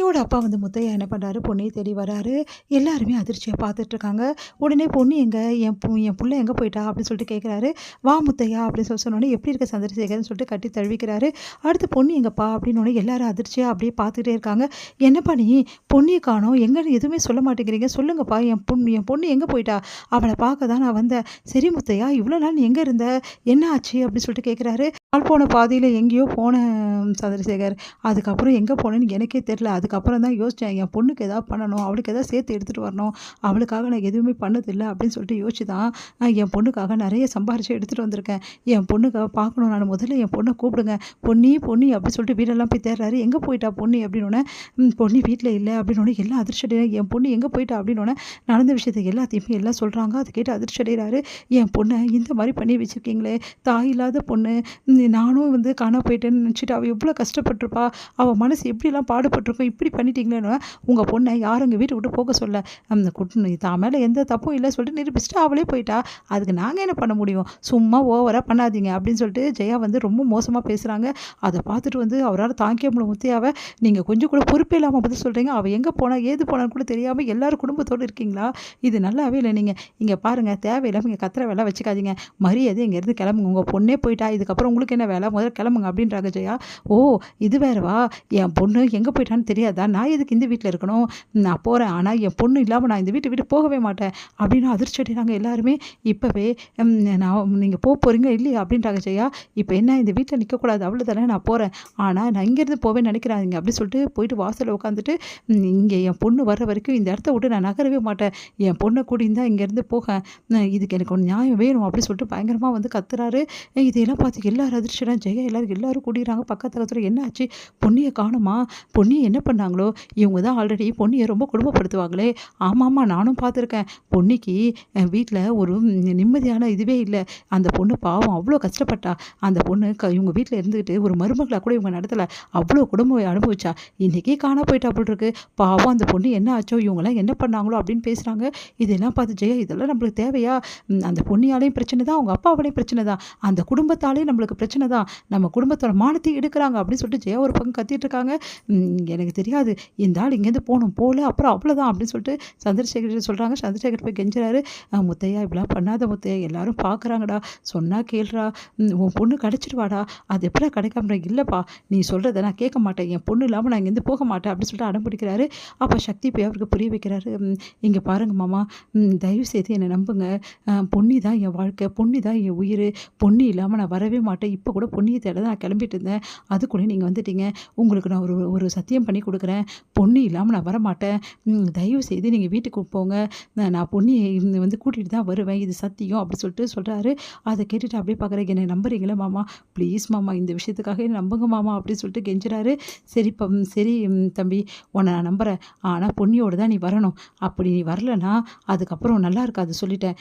பொன்னியோட அப்பா வந்து முத்தையா என்ன பண்ணுறாரு, பொன்னியை தேடி வராரு. எல்லாருமே அதிர்ச்சியாக பார்த்துட்ருக்காங்க. உடனே பொன்னி எங்க? என் புள்ள எங்கே போயிட்டா? அப்படின்னு சொல்லிட்டு கேட்குறாரு. வா முத்தையா அப்படின்னு சொன்னோடனே, எப்படி இருக்க சந்திரசேகர்னு சொல்லிட்டு கட்டி தழுவிக்கிறாரு. அடுத்து பொன்னி எங்கப்பா அப்படின்னோடனே எல்லாரும் அதிர்ச்சியாக அப்படியே பார்த்துட்டே இருக்காங்க. என்னப்பா நீ பொன்னியை காணோம், எங்கன்னு எதுவுமே சொல்ல மாட்டேங்கிறீங்க, சொல்லுங்கப்பா, என் பொண்ணு எங்கே போயிட்டா? அவளை பார்க்க தான் நான் வந்தேன். சரி முத்தையா, இவ்வளோ நாள் நீ எங்கே இருந்த? என்ன ஆச்சு அப்படின்னு சொல்லிட்டு கேட்குறாரு. ஆள் போன பாதியில் எங்கேயோ போனேன் சந்திரசேகர். அதுக்கப்புறம் எங்கே போனேன்னு எனக்கே தெரில. அதுக்கப்புறம் தான் யோசித்தேன், என் பொண்ணுக்கு எதாவது பண்ணணும், அவளுக்கு எதாவது சேர்த்து எடுத்துகிட்டு வரணும், அவளுக்காக நான் எதுவுமே பண்ணதில்லை அப்படின்னு சொல்லிட்டு யோசிச்சு தான் என் பொண்ணுக்காக நிறைய சம்பாரித்து எடுத்துகிட்டு வந்திருக்கேன். என் பொண்ணுக்காக பார்க்கணும், நான் முதல்ல என் பொண்ணை கூப்பிடுங்க, பொன்னி பொன்னி அப்படின்னு சொல்லிட்டு வீடெல்லாம் போய் தேடுறாரு. எங்கே போயிட்டா பொன்னி அப்படின்னோடனே, பொன்னி வீட்டில் இல்லை அப்படின்னோடனே எல்லாம் அதிர்ச்சி அடைகிறாங்க. என் பொண்ணு எங்கே போயிட்டா அப்படின்னோடனே நடந்த விஷயத்தை எல்லாத்தையுமே எல்லாம் சொல்கிறாங்க. அதை கேட்டு அதிர்ச்சி அடைகிறாரு. என் பொண்ணை இந்த மாதிரி பண்ணி வச்சுருக்கீங்களே, தாய் இல்லாத பொண்ணு, நானும் வந்து காணாம போயிட்டேன்னு நினச்சிட்டு அவள் எவ்வளோ கஷ்டப்பட்டிருப்பா, அவள் மனசு எப்படிலாம் பாடுபட்டிருக்கோம், இப்படி பண்ணிட்டீங்களேன்னு உங்கள் பொண்ணை யாரும் எங்கள் வீட்டை விட்டு போக சொல்ல, அந்த தான் மேலே எந்த தப்பும் இல்லை சொல்லிட்டு நிரூபிச்சுட்டு அவளே போயிட்டா, அதுக்கு நாங்கள் என்ன பண்ண முடியும், சும்மா ஓவராக பண்ணாதீங்க அப்படின்னு சொல்லிட்டு ஜெயா வந்து ரொம்ப மோசமாக பேசுகிறாங்க. அதை பார்த்துட்டு வந்து அவரால் தாங்கிக்க முடியும் முத்தையாவை. நீங்கள் கொஞ்சம் கூட பொறுப்பே இல்லாமல் பதில் சொல்கிறீங்க, அவள் எங்கே போனால் ஏது போனான்னு கூட தெரியாமல் எல்லோரும் குடும்பத்தோடு இருக்கீங்களா, இது நல்லாவே இல்லை. நீங்கள் இங்கே பாருங்கள், தேவையில்லாமல் இங்கே கத்துற வேலை வச்சுக்காதீங்க, மரியாதை இங்கேருந்து கிளம்புங்க, உங்கள் பொண்ணே போயிட்டா, இதுக்கப்புறம் உங்களுக்கு என்ன வேலை, முதல்ல கிளம்புங்க அப்படின்றாங்க ஜெயா. ஓ இது வேறவா, என் பொண்ணு எங்கே போயிட்டான்னு தெரியாதா, நான் எதுக்கு இந்த வீட்டில் இருக்கணும், நான் போகிறேன், ஆனால் என் பொண்ணு இல்லாமல் நான் இந்த வீட்டை விட்டு போகவே மாட்டேன் அப்படின்னு அதிர்ச்சி அடைகிறாங்க எல்லாருமே. இப்போவே நான் நீங்கள் போகிறீங்க இல்லையா அப்படின்றாங்க ஜெயா. இப்போ என்ன, இந்த வீட்டில் நிற்கக்கூடாது அவ்வளோதானே, நான் போகிறேன், ஆனால் நான் இங்கேருந்து போவேன்னு நினைக்கிறாங்க அப்படின்னு சொல்லிட்டு போயிட்டு வாசலில் உட்காந்துட்டு, இங்கே என் பொண்ணு வர்ற வரைக்கும் இந்த இடத்த விட்டு நான் நகரவே மாட்டேன், என் பொண்ணை கூட்டின்னு தான் இங்கேருந்து போக, இதுக்கு எனக்கு ஒரு நியாயம் வேணும் அப்படின்னு சொல்லிட்டு பயங்கரமாக வந்து கத்துறாரு. இதையெல்லாம் பார்த்து எல்லாரும் அதிர்ச்சியாக ஜெயா எல்லாரும் கூட்டிடுறாங்க. பக்கத்தில் என்ன ஆச்சு, பொன்னியை காணுமா, பொன்னியை என்ன பண்ணாங்களோ, இவங்க தான் ஆல்ரெடி பொன்னியை ரொம்ப குடும்பப்படுத்துவாங்களே. ஆமாம்மா, நானும் பார்த்துருக்கேன், பொன்னிக்கு வீட்டில் ஒரு நிம்மதியான இதுவே இல்லை, அந்த பொண்ணு பாவம் அவ்வளோ கஷ்டப்பட்டா, அந்த பொண்ணு இவங்க வீட்டில் இருந்துக்கிட்டு ஒரு மருமகளாக கூட இவங்க நடத்தலை, அவ்வளோ குடும்பம் அனுபவிச்சா, இன்றைக்கி காணா போயிட்டா அப்படி இருக்கு, பாவம் அந்த பொண்ணு என்ன ஆச்சோ, இவங்கெல்லாம் என்ன பண்ணாங்களோ அப்படின்னு பேசுகிறாங்க. இதெல்லாம் பார்த்து ஜெயா, இதெல்லாம் நம்மளுக்கு தேவையா, அந்த பொன்னியாலையும் பிரச்சனை தான், அவங்க அப்பாவாலையும் பிரச்சனை தான், அந்த குடும்பத்தாலேயும் நம்மளுக்கு பிரச்சனை தான், நம்ம குடும்பத்தோட மானத்தை எடுக்கிறாங்க அப்படின்னு சொல்லிட்டு ஜெயா ஒரு பக்கம் கத்திட்டு இருக்காங்க. எனக்கு தெரியாது, இந்த ஆள் இங்கேருந்து போகல அப்புறம் அவ்வளோதான் அப்படின்னு சொல்லிட்டு சந்திரசேகர் சொல்கிறாங்க. சந்திரசேகர் போய் கெஞ்சுறாரு. முத்தையா இப்படிலாம் பண்ணாத முத்தையா, எல்லாரும் பார்க்குறாங்கடா, சொன்னா கேள்றா, உன் பொண்ணு கிடச்சிடுவாடா, அது எப்படா கிடைக்காம, இல்லைப்பா நீ சொல்கிறத நான் கேட்க மாட்டேன், என் பொண்ணு இல்லாமல் நான் இங்கேருந்து போக மாட்டேன் அப்படின்னு சொல்லிட்டு அடம் பிடிக்கிறாரு. அப்போ சக்தி போய் அவருக்கு புரிய வைக்கிறாரு. இங்கே பாருங்க மாமா, தயவு செய்து என்னை நம்புங்க, பொன்னி தான் என் வாழ்க்கை, பொன்னி தான் என் உயிர், பொன்னி இல்லாமல் நான் வரவே மாட்டேன், இப்போ கூட பொன்னியை தேட தான் நான் கிளம்பிட்டு இருந்தேன், அதுக்குள்ளே நீங்கள் வந்துட்டீங்க, உங்களுக்கு நான் ஒரு சத்தியம் பண்ணி கொடுக்குறேன், பொன்னி இல்லாமல் நான் வரமாட்டேன், தயவு செய்து நீங்கள் வீட்டுக்கு போங்க, நான் பொன்னியை வந்து கூட்டிகிட்டு தான் வருவேன், இது சத்தியம் அப்படி சொல்லிட்டு சொல்கிறாரு. அதை கேட்டுட்டு அப்படியே பார்க்குறேன், என்னை நம்புறீங்களா மாமா, ப்ளீஸ் மாமா இந்த விஷயத்துக்காக என்ன நம்புங்க மாமா அப்படின்னு சொல்லிட்டு கெஞ்சுறாரு. சரி தம்பி, உன்னை நான் நம்புகிறேன், ஆனால் பொன்னியோடு தான் நீ வரணும், அப்படி நீ வரலன்னா அதுக்கப்புறம் நல்லா இருக்காது சொல்லிட்டேன்,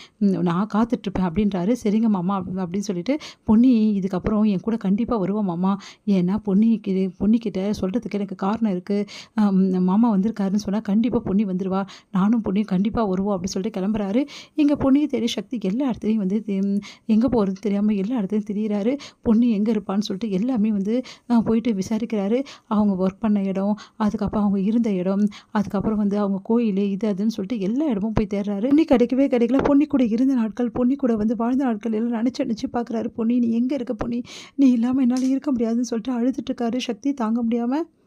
நான் காத்துட்ருப்பேன் அப்படின்றாரு. சரிங்க மாமா அப்படின்னு சொல்லிட்டு, பொன்னி இதுக்கப்புறம் என் கூட கண்டிப்பாக வருவோம் மாமா, ஏன்னா பொன்னிக்கிட்ட சொல்கிறதுக்கு எனக்கு காரணம் இருக்குது, மாமா வந்திருக்காருன்னு சொன்னால் கண்டிப்பாக பொன்னி வந்துடுவா, நானும் பொன்னியும் கண்டிப்பாக வருவோம் அப்படின்னு சொல்லிட்டு கிளம்புறாரு. இங்கே பொன்னியை தேடி சக்தி எல்லா இடத்துலையும் வந்து எங்கே போகிறது தெரியாமல் எல்லா இடத்துலையும் திரியிறாரு. பொன்னி எங்கே இருப்பான்னு சொல்லிட்டு எல்லாமே வந்து போயிட்டு விசாரிக்கிறாரு. அவங்க ஒர்க் பண்ண இடம், அதுக்கப்புறம் அவங்க இருந்த இடம், அதுக்கப்புறம் வந்து அவங்க கோயில், இது அதுன்னு சொல்லிட்டு எல்லா இடமும் போய் தேடுறாரு. பொன்னி கிடைக்கல. பொன்னி கூட இருந்த நாட்கள், பொன்னி கூட வந்து வாழ்ந்த நாட்கள் எல்லாம் நினச்சி பார்க்குறாரு. பொன்னி நீ எங்கே இருக்க பொன்னி, நீ இல்லாமல் என்னால் இருக்க முடியாதுன்னு சொல்லிட்டு அழுதுட்டு இருக்காரு சக்தி தாங்க முடியாமல்.